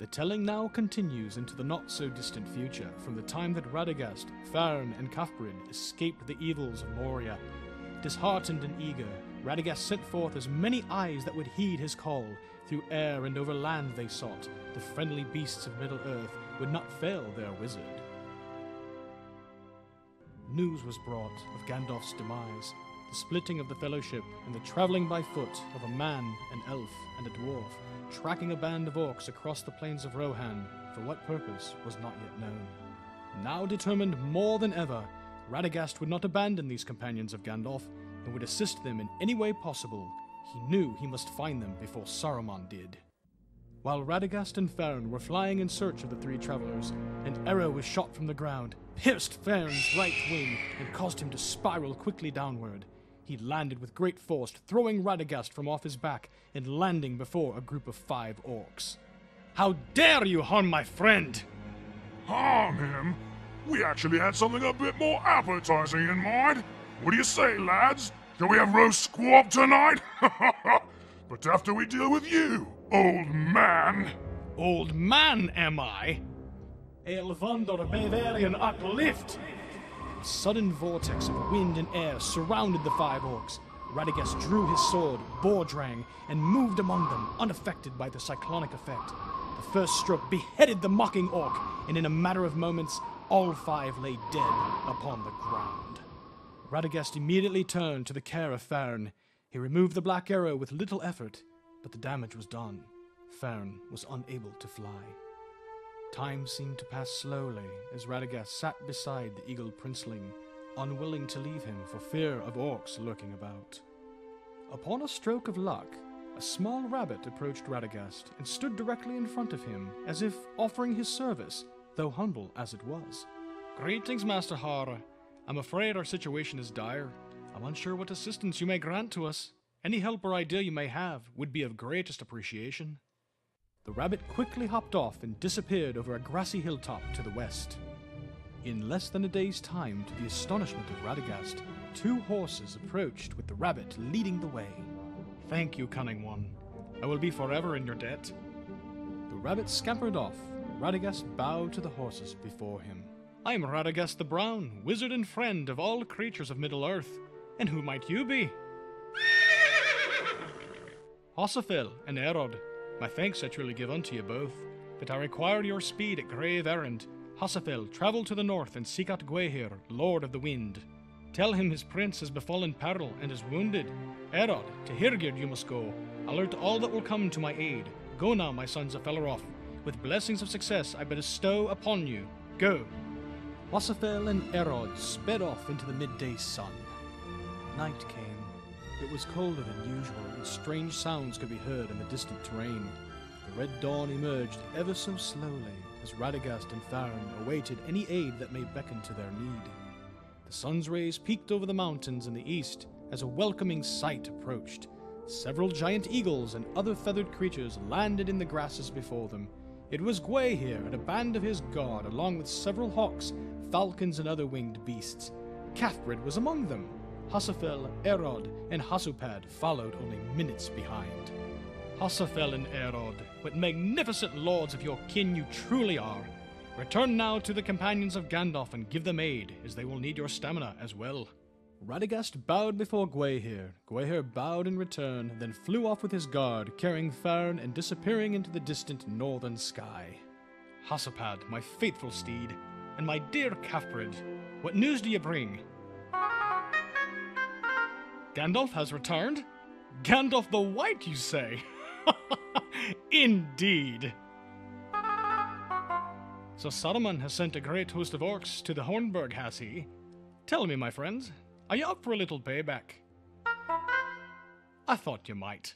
The telling now continues into the not-so-distant future, from the time that Radagast, Farn, and Cuthbert escaped the evils of Moria. Disheartened and eager, Radagast sent forth as many eyes that would heed his call. Through air and over land they sought. The friendly beasts of Middle-earth would not fail their wizard. News was brought of Gandalf's demise, the splitting of the Fellowship, and the travelling by foot of a man, an elf, and a dwarf, tracking a band of orcs across the plains of Rohan, for what purpose was not yet known. Now determined more than ever, Radagast would not abandon these companions of Gandalf, and would assist them in any way possible. He knew he must find them before Saruman did. While Radagast and Farn were flying in search of the three travelers, an arrow was shot from the ground, pierced Farn's right wing, and caused him to spiral quickly downward. He landed with great force, throwing Radagast from off his back and landing before a group of 5 orcs. "How dare you harm my friend?" Harm him? We actually had something a bit more appetizing in mind. What do you say, lads? Shall we have roast squab tonight? But after we deal with you, old man. Old man, am I? Elvander Bavarian uplift! A sudden vortex of wind and air surrounded the 5 orcs. Radagast drew his sword, Bordrang, and moved among them, unaffected by the cyclonic effect. The first stroke beheaded the mocking orc, and in a matter of moments, all 5 lay dead upon the ground. Radagast immediately turned to the care of Farn. He removed the black arrow with little effort, but the damage was done. Farn was unable to fly. Time seemed to pass slowly as Radagast sat beside the eagle princeling, unwilling to leave him for fear of orcs lurking about. Upon a stroke of luck, a small rabbit approached Radagast and stood directly in front of him, as if offering his service, though humble as it was. "Greetings, Master J.R.R. I'm afraid our situation is dire. I'm unsure what assistance you may grant to us. Any help or idea you may have would be of greatest appreciation." The rabbit quickly hopped off and disappeared over a grassy hilltop to the west. In less than a day's time, to the astonishment of Radagast, 2 horses approached with the rabbit leading the way. "Thank you, cunning one. I will be forever in your debt." The rabbit scampered off, and Radagast bowed to the horses before him. "I am Radagast the Brown, wizard and friend of all creatures of Middle-earth. And who might you be?" "Hossafel and Erod. My thanks I truly give unto you both, but I require your speed at grave errand. Hossafel, travel to the north and seek out Gwaihir, Lord of the Wind. Tell him his prince has befallen peril and is wounded. Erod, to Hirgird you must go. Alert all that will come to my aid. Go now, my sons of Felaroth. With blessings of success I bestow upon you. Go." Hossafel and Erod sped off into the midday sun. Night came. It was colder than usual, and strange sounds could be heard in the distant terrain. The red dawn emerged ever so slowly as Radagast and Farn awaited any aid that may beckon to their need. The sun's rays peeked over the mountains in the east as a welcoming sight approached. Several giant eagles and other feathered creatures landed in the grasses before them. It was Gwaihir and a band of his guard, along with several hawks, falcons, and other winged beasts. Cathbrid was among them. Hossafel, Erod, and Hasupad followed only minutes behind. "Hossafel and Erod, what magnificent lords of your kin you truly are! Return now to the companions of Gandalf and give them aid, as they will need your stamina as well." Radagast bowed before Gwaihir. Gwaihir bowed in return, then flew off with his guard, carrying Farn and disappearing into the distant northern sky. "Hasupad, my faithful steed, and my dear Cathbrid, what news do you bring?" "Gandalf has returned? Gandalf the White, you say?" "Indeed." "So Saruman has sent a great host of orcs to the Hornburg, has he? Tell me, my friends, are you up for a little payback?" "I thought you might."